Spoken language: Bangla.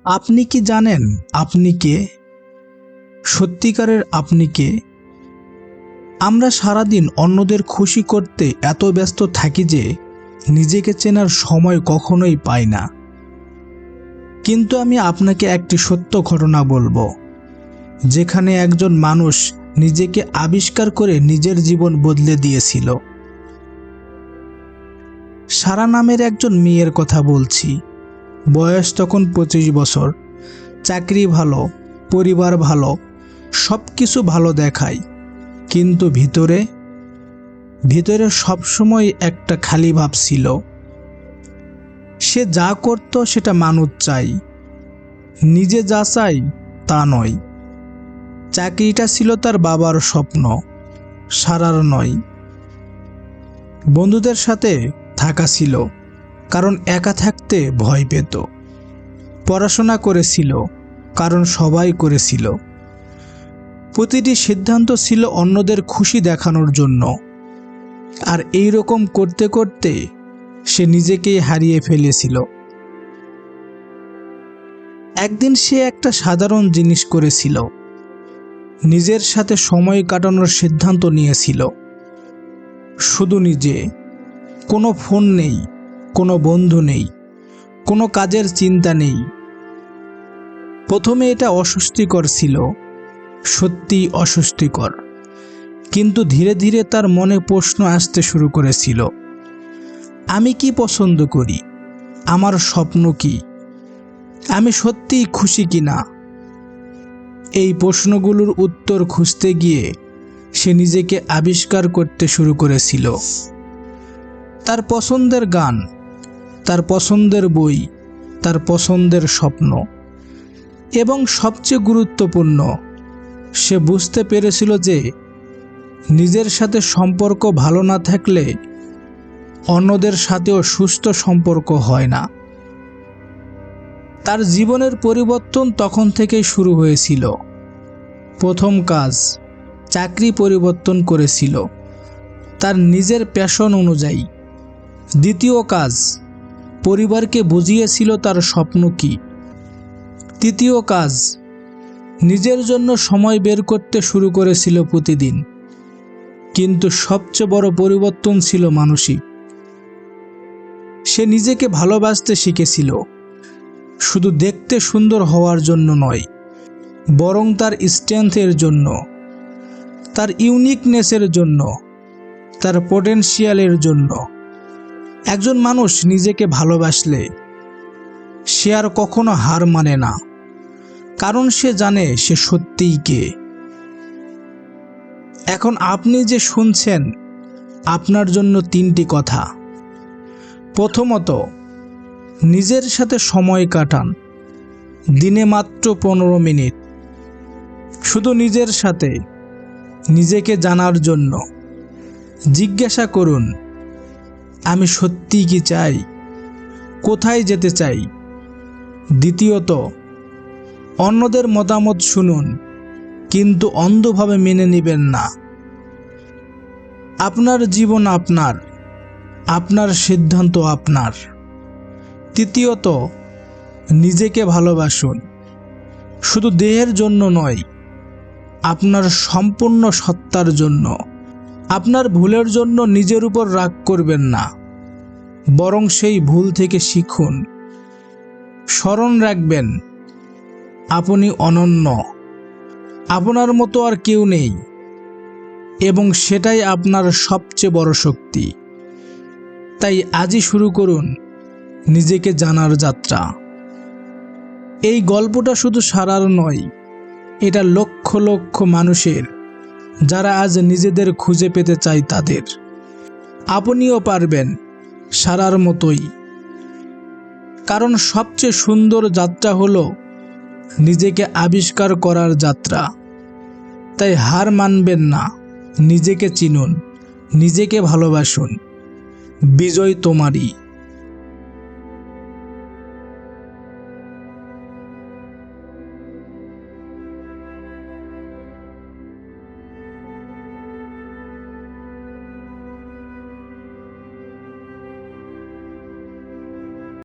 আপনি কি জানেন আপনি কে? সত্যিকারের আপনি কে? আমরা সারাদিন অন্যদের খুশি করতে এত ব্যস্ত থাকি যে নিজেকে চেনার সময় কখনোই পাই না। কিন্তু আমি আপনাকে একটি সত্য ঘটনা বলবো, যেখানে একজন মানুষ নিজেকে আবিষ্কার করে নিজের জীবন বদলে দিয়েছিল। সারা নামের একজন মেয়ের কথা বলছি। বয়স তখন 25 বছর। চাকরি ভালো, পরিবার ভালো, সব কিছু ভালো দেখায়, কিন্তু ভিতরে ভিতরে সবসময় একটা খালি ভাব ছিল। সে যা করত সেটা মানুষ চাই, নিজে যা চাই তা নয়। চাকরিটা ছিল তার বাবার স্বপ্ন, সারার নয়। বন্ধুদের সাথে থাকা ছিল, কারণ একা থাকতে ভয় পেত। পড়াশোনা করেছিল, কারণ সবাই করেছিল। প্রতিটি সিদ্ধান্ত ছিল অন্যদের খুশি দেখানোর জন্য। আর এই রকম করতে করতে সে নিজেকেই হারিয়ে ফেলেছিল। একদিন সে একটা সাধারণ জিনিস করেছিল, নিজের সাথে সময় কাটানোর সিদ্ধান্ত নিয়েছিল। শুধু নিজে, কোনো ফোন নেই, কোনো বন্ধু নেই, কোনো কাজের চিন্তা নেই। প্রথমে এটা অস্বস্তিকর ছিল, সত্যিই অস্বস্তিকর। কিন্তু ধীরে ধীরে তার মনে প্রশ্ন আসতে শুরু করেছিল। আমি কি পছন্দ করি? আমার স্বপ্ন কি? আমি সত্যিই খুশি কিনা? এই প্রশ্নগুলোর উত্তর খুঁজতে গিয়ে সে নিজেকে আবিষ্কার করতে শুরু করেছিল। তার পছন্দের গান, তার পছন্দের বই, তার পছন্দের স্বপ্ন, এবং সবচেয়ে গুরুত্বপূর্ণ, সে বুঝতে পেরেছিল যে নিজের সাথে সম্পর্ক ভালো না থাকলে অন্যদের সাথেও সুস্থ সম্পর্ক হয় না। তার জীবনের পরিবর্তন তখন থেকেই শুরু হয়েছিল। প্রথম কাজ, চাকরি পরিবর্তন করেছিল তার নিজের প্যাশন অনুযায়ী। দ্বিতীয় কাজ, পরিবারকে বুঝিয়েছিল তার স্বপ্ন কি। তৃতীয় কাজ, নিজের জন্য সময় বের করতে শুরু করেছিল প্রতিদিন। কিন্তু সবচেয়ে বড় পরিবর্তন ছিল মানসিক। সে নিজেকে ভালোবাসতে শিখেছিল, শুধু দেখতে সুন্দর হওয়ার জন্য নয়, বরং তার স্ট্রেংথের জন্য, তার ইউনিকনেসের জন্য, তার পটেনশিয়ালের জন্য। একজন মানুষ নিজেকে ভালোবাসলে সে আর কখনো হার মানে না, কারণ সে জানে সে সত্যিই কে। এখন আপনি যে শুনছেন, আপনার জন্য 3টি কথা। প্রথমত, নিজের সাথে সময় কাটান, দিনে মাত্র 15 মিনিট, শুধু নিজের সাথে, নিজেকে জানার জন্য। জিজ্ঞাসা করুন, আমি সত্যিই কি চাই? কোথায় যেতে চাই? দ্বিতীয়ত, অন্যদের মতামত শুনুন, কিন্তু অন্ধভাবে মেনে নেবেন না। আপনার জীবন আপনার, আপনার সিদ্ধান্ত আপনার। তৃতীয়ত, নিজেকে ভালোবাসুন, শুধু দেহের জন্য নয়, আপনার সম্পূর্ণ সত্তার জন্য। আপনার ভুলের জন্য নিজের উপর রাগ করবেন না, বরং সেই ভুল থেকে শিখুন। স্মরণ রাখবেন, আপনি অনন্য, আপনার মতো আর কেউ নেই, এবং সেটাই আপনার সবচেয়ে বড় শক্তি। তাই আজই শুরু করুন নিজেকে জানার যাত্রা। এই গল্পটা শুধু সারার নয়, এটা লক্ষ লক্ষ মানুষের, যারা আজ নিজেদের খুঁজে পেতে চায় তাদের। আপনিও পারবেন সারার মতোই, কারণ সবচেয়ে সুন্দর যাত্রা হলো নিজেকে আবিষ্কার করার যাত্রা। তাই হার মানবেন না, নিজেকে চিনুন, নিজেকে ভালোবাসুন। বিজয় তোমারই।